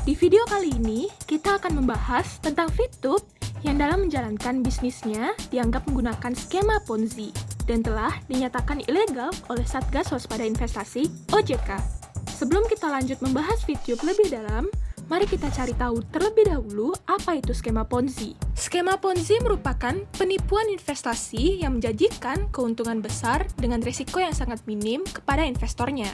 Di video kali ini, kita akan membahas tentang VTube yang dalam menjalankan bisnisnya dianggap menggunakan skema Ponzi dan telah dinyatakan ilegal oleh Satgas Waspada Investasi (OJK). Sebelum kita lanjut membahas VTube lebih dalam, mari kita cari tahu terlebih dahulu apa itu skema Ponzi. Skema Ponzi merupakan penipuan investasi yang menjanjikan keuntungan besar dengan risiko yang sangat minim kepada investornya.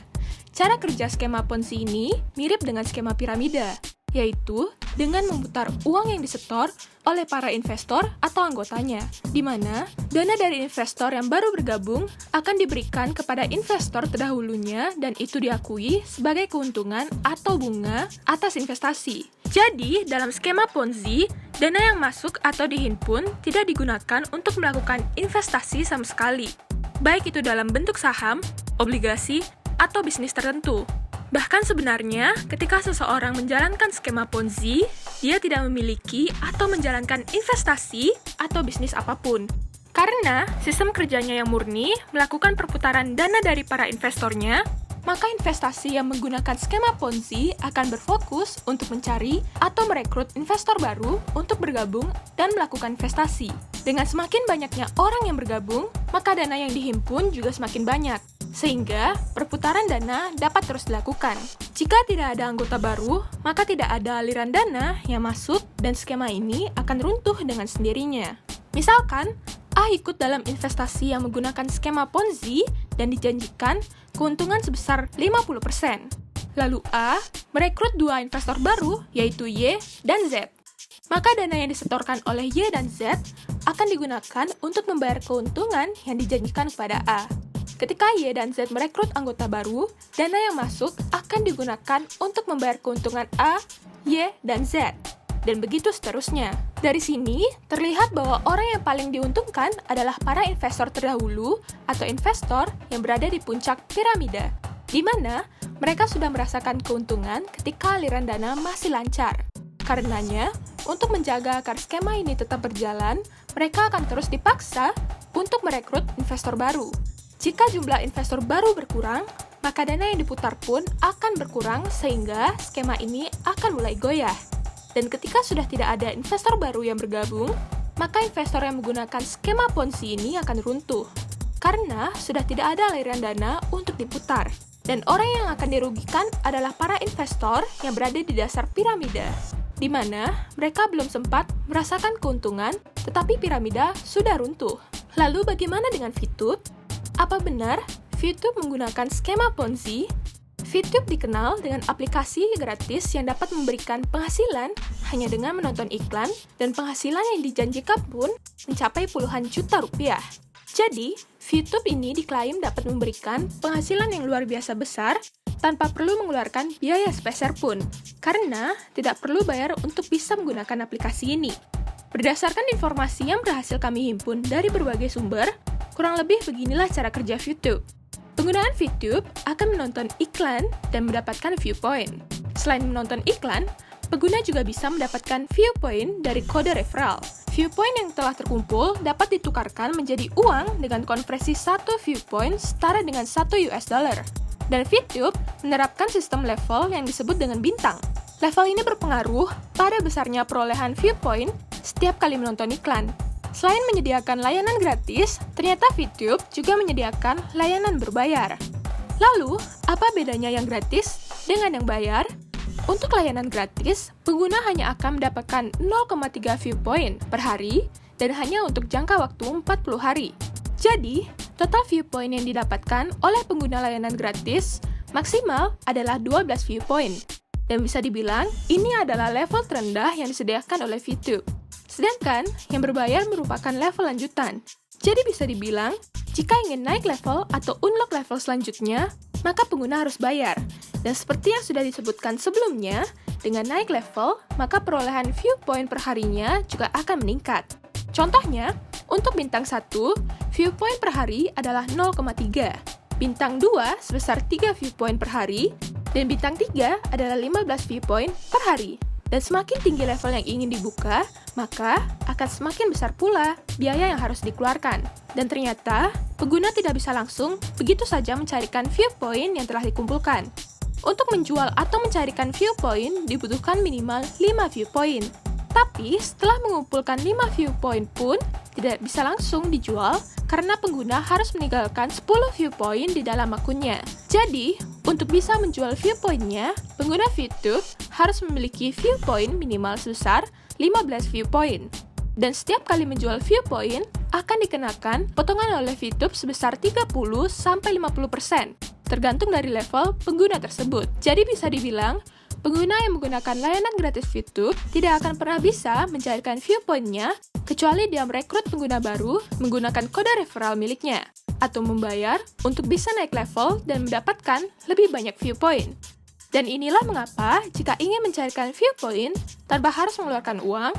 Cara kerja skema Ponzi ini mirip dengan skema piramida, yaitu dengan memutar uang yang disetor oleh para investor atau anggotanya, di mana dana dari investor yang baru bergabung akan diberikan kepada investor terdahulunya dan itu diakui sebagai keuntungan atau bunga atas investasi. Jadi, dalam skema Ponzi, dana yang masuk atau dihimpun tidak digunakan untuk melakukan investasi sama sekali, baik itu dalam bentuk saham, obligasi, atau bisnis tertentu. Bahkan sebenarnya, ketika seseorang menjalankan skema Ponzi, dia tidak memiliki atau menjalankan investasi atau bisnis apapun. Karena sistem kerjanya yang murni melakukan perputaran dana dari para investornya, maka investasi yang menggunakan skema Ponzi akan berfokus untuk mencari atau merekrut investor baru untuk bergabung dan melakukan investasi. Dengan semakin banyaknya orang yang bergabung, maka dana yang dihimpun juga semakin banyak, sehingga perputaran dana dapat terus dilakukan. Jika tidak ada anggota baru, maka tidak ada aliran dana yang masuk dan skema ini akan runtuh dengan sendirinya. Misalkan, A ikut dalam investasi yang menggunakan skema Ponzi dan dijanjikan keuntungan sebesar 50%. Lalu A merekrut dua investor baru, yaitu Y dan Z. Maka dana yang disetorkan oleh Y dan Z akan digunakan untuk membayar keuntungan yang dijanjikan kepada A. Ketika Y dan Z merekrut anggota baru, dana yang masuk akan digunakan untuk membayar keuntungan A, Y, dan Z. Dan begitu seterusnya. Dari sini, terlihat bahwa orang yang paling diuntungkan adalah para investor terdahulu atau investor yang berada di puncak piramida, di mana mereka sudah merasakan keuntungan ketika aliran dana masih lancar. Karenanya, untuk menjaga agar skema ini tetap berjalan, mereka akan terus dipaksa untuk merekrut investor baru. Jika jumlah investor baru berkurang, maka dana yang diputar pun akan berkurang sehingga skema ini akan mulai goyah. Dan ketika sudah tidak ada investor baru yang bergabung, maka investor yang menggunakan skema Ponzi ini akan runtuh. Karena sudah tidak ada aliran dana untuk diputar. Dan orang yang akan dirugikan adalah para investor yang berada di dasar piramida, di mana mereka belum sempat merasakan keuntungan, tetapi piramida sudah runtuh. Lalu bagaimana dengan VTube? Apa benar VTube menggunakan skema Ponzi? VTube dikenal dengan aplikasi gratis yang dapat memberikan penghasilan hanya dengan menonton iklan, dan penghasilan yang dijanjikan pun mencapai puluhan juta rupiah. Jadi, VTube ini diklaim dapat memberikan penghasilan yang luar biasa besar tanpa perlu mengeluarkan biaya sepeser pun, karena tidak perlu bayar untuk bisa menggunakan aplikasi ini. Berdasarkan informasi yang berhasil kami himpun dari berbagai sumber, kurang lebih beginilah cara kerja VTube. Penggunaan VTube akan menonton iklan dan mendapatkan viewpoint. Selain menonton iklan, pengguna juga bisa mendapatkan viewpoint dari kode referral. Viewpoint yang telah terkumpul dapat ditukarkan menjadi uang dengan konversi 1 viewpoint setara dengan $1. Dan VTube menerapkan sistem level yang disebut dengan bintang. Level ini berpengaruh pada besarnya perolehan viewpoint setiap kali menonton iklan. Selain menyediakan layanan gratis, ternyata VTube juga menyediakan layanan berbayar. Lalu, apa bedanya yang gratis dengan yang bayar? Untuk layanan gratis, pengguna hanya akan mendapatkan 0,3 viewpoint per hari dan hanya untuk jangka waktu 40 hari. Jadi, total viewpoint yang didapatkan oleh pengguna layanan gratis maksimal adalah 12 viewpoint. Dan bisa dibilang, ini adalah level terendah yang disediakan oleh VTube. Sedangkan yang berbayar merupakan level lanjutan. Jadi bisa dibilang, jika ingin naik level atau unlock level selanjutnya, maka pengguna harus bayar. Dan seperti yang sudah disebutkan sebelumnya, dengan naik level, maka perolehan viewpoint perharinya juga akan meningkat. Contohnya, untuk bintang 1, viewpoint per hari adalah 0,3. Bintang 2 sebesar 3 viewpoint per hari, dan bintang 3 adalah 15 viewpoint per hari. Dan semakin tinggi level yang ingin dibuka, maka akan semakin besar pula biaya yang harus dikeluarkan. Dan ternyata, pengguna tidak bisa langsung begitu saja mencarikan viewpoint yang telah dikumpulkan. Untuk menjual atau mencarikan view point dibutuhkan minimal 5 view point. Tapi setelah mengumpulkan 5 view point pun tidak bisa langsung dijual karena pengguna harus meninggalkan 10 view point di dalam akunnya. Jadi, untuk bisa menjual view point-nya, pengguna VTube harus memiliki view point minimal sebesar 15 view point. Dan setiap kali menjual view point akan dikenakan potongan oleh VTube sebesar 30-50%, tergantung dari level pengguna tersebut. Jadi bisa dibilang, pengguna yang menggunakan layanan gratis VTube tidak akan pernah bisa mencairkan view point-nya kecuali dia merekrut pengguna baru menggunakan kode referral miliknya, atau membayar untuk bisa naik level dan mendapatkan lebih banyak view point. Dan inilah mengapa jika ingin mencairkan view point tanpa harus mengeluarkan uang,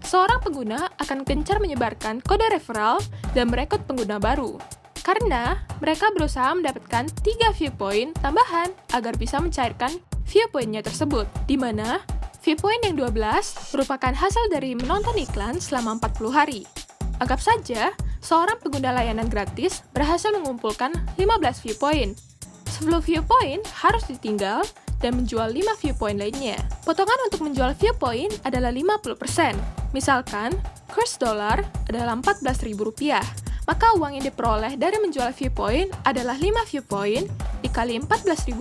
seorang pengguna akan gencar menyebarkan kode referral dan merekrut pengguna baru. Karena mereka berusaha mendapatkan 3 view point tambahan agar bisa mencairkan view point-nya tersebut, di mana view point yang 12 merupakan hasil dari menonton iklan selama 40 hari. Anggap saja, seorang pengguna layanan gratis berhasil mengumpulkan 15 view point. 10 view point harus ditinggal dan menjual 5 view point lainnya. Potongan untuk menjual view point adalah 50%. Misalkan, kurs dolar adalah Rp14.000. Maka uang yang diperoleh dari menjual view point adalah 5 view point dikali Rp14.000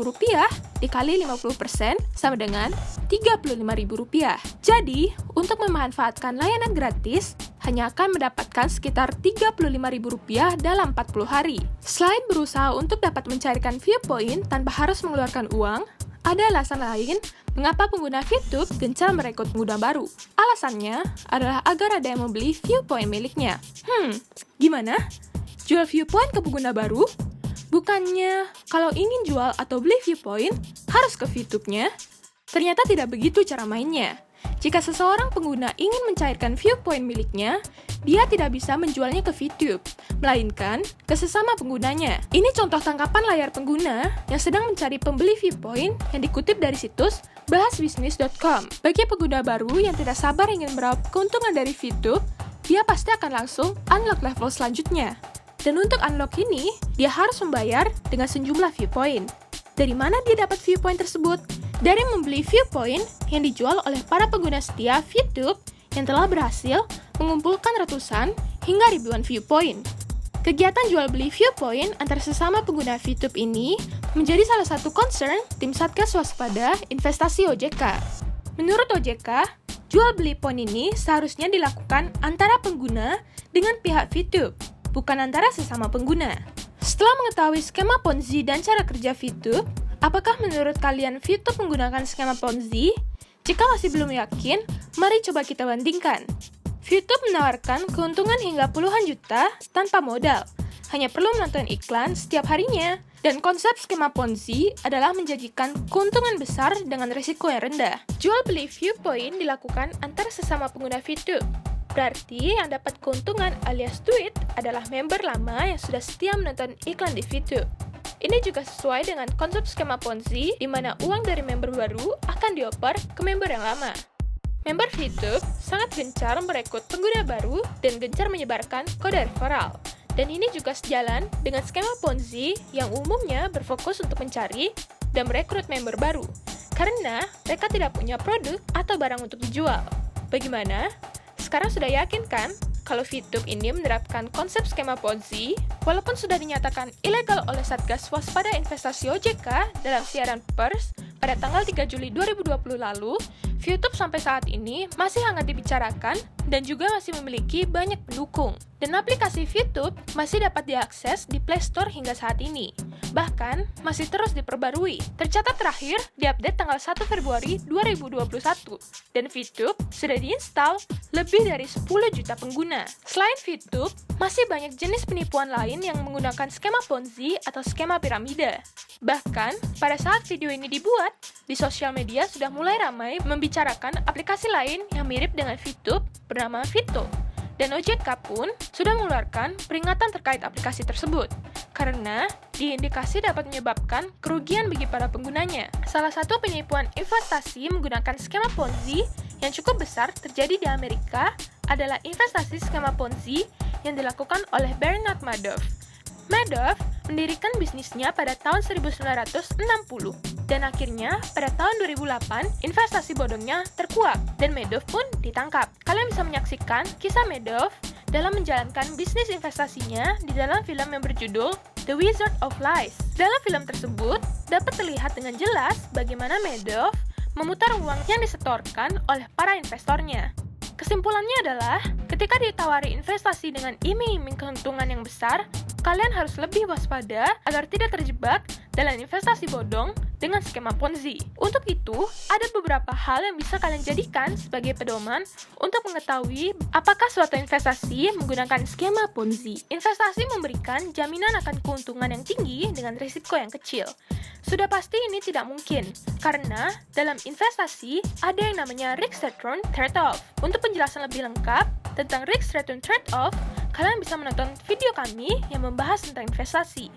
dikali 50% sama dengan Rp35.000. Jadi, untuk memanfaatkan layanan gratis, hanya akan mendapatkan sekitar Rp35.000 dalam 40 hari. Selain berusaha untuk dapat mencarikan view point tanpa harus mengeluarkan uang, ada alasan lain mengapa pengguna VTube gencar merekrut pengguna baru. Alasannya adalah agar ada yang membeli view point miliknya. Gimana? Jual view point ke pengguna baru? Bukannya kalau ingin jual atau beli view point, harus ke VTube-nya? Ternyata tidak begitu cara mainnya. Jika seseorang pengguna ingin mencairkan view point miliknya, dia tidak bisa menjualnya ke VTube, melainkan ke sesama penggunanya. Ini contoh tangkapan layar pengguna yang sedang mencari pembeli view point yang dikutip dari situs bahasbisnis.com. Bagi pengguna baru yang tidak sabar ingin meraup keuntungan dari VTube, dia pasti akan langsung unlock level selanjutnya. Dan untuk unlock ini, dia harus membayar dengan sejumlah view point. Dari mana dia dapat view point tersebut? Dari membeli view point yang dijual oleh para pengguna setia VTube yang telah berhasil mengumpulkan ratusan hingga ribuan view point. Kegiatan jual beli view point antar sesama pengguna VTube ini menjadi salah satu concern tim Satgas Waspada Investasi OJK. Menurut OJK, jual beli point ini seharusnya dilakukan antara pengguna dengan pihak VTube, bukan antara sesama pengguna. Setelah mengetahui skema Ponzi dan cara kerja VTube, apakah menurut kalian VTube menggunakan skema Ponzi? Jika masih belum yakin, mari coba kita bandingkan. VTube menawarkan keuntungan hingga puluhan juta tanpa modal, hanya perlu menonton iklan setiap harinya. Dan konsep skema Ponzi adalah menjanjikan keuntungan besar dengan risiko yang rendah. Jual beli view point dilakukan antara sesama pengguna VTube. Berarti yang dapat keuntungan alias duit adalah member lama yang sudah setia menonton iklan di VTube. Ini juga sesuai dengan konsep skema Ponzi, di mana uang dari member baru akan dioper ke member yang lama. Member VTube sangat gencar merekrut pengguna baru dan gencar menyebarkan kode referral. Dan ini juga sejalan dengan skema Ponzi yang umumnya berfokus untuk mencari dan merekrut member baru, karena mereka tidak punya produk atau barang untuk dijual. Bagaimana? Sekarang sudah yakin kan kalau VTube ini menerapkan konsep skema Ponzi, walaupun sudah dinyatakan ilegal oleh Satgas Waspada Investasi OJK dalam siaran pers pada tanggal 3 Juli 2020 lalu, VTube sampai saat ini masih hangat dibicarakan dan juga masih memiliki banyak pendukung. Dan aplikasi VTube masih dapat diakses di Play Store hingga saat ini. Bahkan, masih terus diperbarui. Tercatat terakhir diupdate tanggal 1 Februari 2021. Dan VTube sudah diinstal lebih dari 10 juta pengguna. Selain VTube, masih banyak jenis penipuan lain yang menggunakan skema Ponzi atau skema piramida. Bahkan, pada saat video ini dibuat, di sosial media sudah mulai ramai membicarakan aplikasi lain yang mirip dengan VTube bernama Vito. Dan OJK pun sudah mengeluarkan peringatan terkait aplikasi tersebut, karena diindikasi dapat menyebabkan kerugian bagi para penggunanya. Salah satu penipuan investasi menggunakan skema Ponzi yang cukup besar terjadi di Amerika adalah investasi skema Ponzi yang dilakukan oleh Bernard Madoff. Madoff mendirikan bisnisnya pada tahun 1960, dan akhirnya pada tahun 2008 investasi bodongnya terkuak dan Madoff pun ditangkap. Kalian bisa menyaksikan kisah Madoff dalam menjalankan bisnis investasinya di dalam film yang berjudul The Wizard of Lies. Dalam film tersebut dapat terlihat dengan jelas bagaimana Madoff memutar uang yang disetorkan oleh para investornya. Kesimpulannya adalah, ketika ditawari investasi dengan iming-iming keuntungan yang besar, kalian harus lebih waspada agar tidak terjebak dalam investasi bodong dengan skema Ponzi. Untuk itu, ada beberapa hal yang bisa kalian jadikan sebagai pedoman untuk mengetahui apakah suatu investasi menggunakan skema Ponzi. Investasi memberikan jaminan akan keuntungan yang tinggi dengan risiko yang kecil. Sudah pasti ini tidak mungkin, karena dalam investasi ada yang namanya risk-return trade-off. Untuk penjelasan lebih lengkap tentang risk-return trade-off, kalian bisa menonton video kami yang membahas tentang investasi.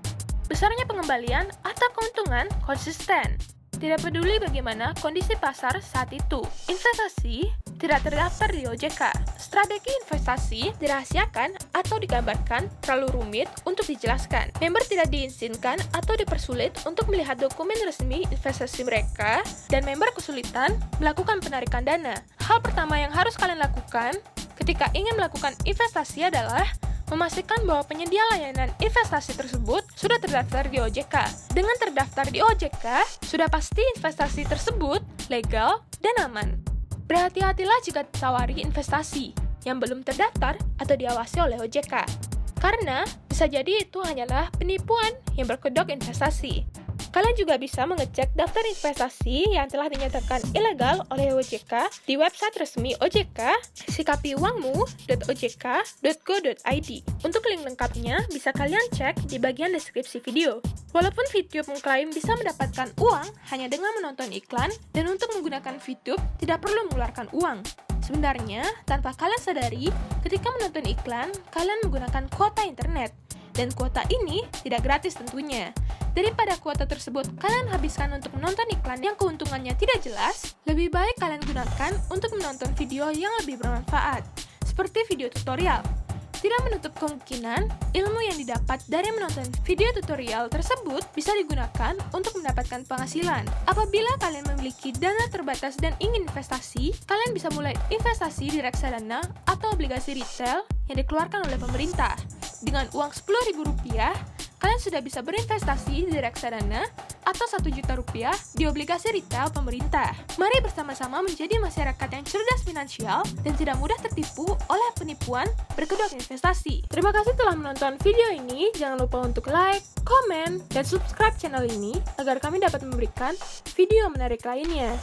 Besarnya pengembalian atau keuntungan konsisten. Tidak peduli bagaimana kondisi pasar saat itu, investasi tidak terdaftar di OJK. Strategi investasi dirahasiakan atau digambarkan terlalu rumit untuk dijelaskan. Member tidak diizinkan atau dipersulit untuk melihat dokumen resmi investasi mereka, dan member kesulitan melakukan penarikan dana. Hal pertama yang harus kalian lakukan ketika ingin melakukan investasi adalah memastikan bahwa penyedia layanan investasi tersebut sudah terdaftar di OJK. Dengan terdaftar di OJK, sudah pasti investasi tersebut legal dan aman. Berhati-hatilah jika ditawari investasi yang belum terdaftar atau diawasi oleh OJK, karena bisa jadi itu hanyalah penipuan yang berkedok investasi. Kalian juga bisa mengecek daftar investasi yang telah dinyatakan ilegal oleh OJK di website resmi OJK, sikapiuangmu.ojk.go.id. Untuk link lengkapnya bisa kalian cek di bagian deskripsi video. Walaupun VTube mengklaim bisa mendapatkan uang hanya dengan menonton iklan, dan untuk menggunakan VTube tidak perlu mengeluarkan uang. Sebenarnya, tanpa kalian sadari, ketika menonton iklan, kalian menggunakan kuota internet. Dan kuota ini tidak gratis tentunya. Daripada kuota tersebut kalian habiskan untuk menonton iklan yang keuntungannya tidak jelas, lebih baik kalian gunakan untuk menonton video yang lebih bermanfaat, seperti video tutorial. Tidak menutup kemungkinan ilmu yang didapat dari menonton video tutorial tersebut bisa digunakan untuk mendapatkan penghasilan. Apabila kalian memiliki dana terbatas dan ingin investasi, kalian bisa mulai investasi di reksadana atau obligasi retail yang dikeluarkan oleh pemerintah. Dengan uang Rp10.000, kalian sudah bisa berinvestasi di reksadana atau Rp1.000.000 di obligasi retail pemerintah. Mari bersama-sama menjadi masyarakat yang cerdas finansial dan tidak mudah tertipu oleh penipuan berkedok investasi. Terima kasih telah menonton video ini. Jangan lupa untuk like, komen, dan subscribe channel ini agar kami dapat memberikan video menarik lainnya.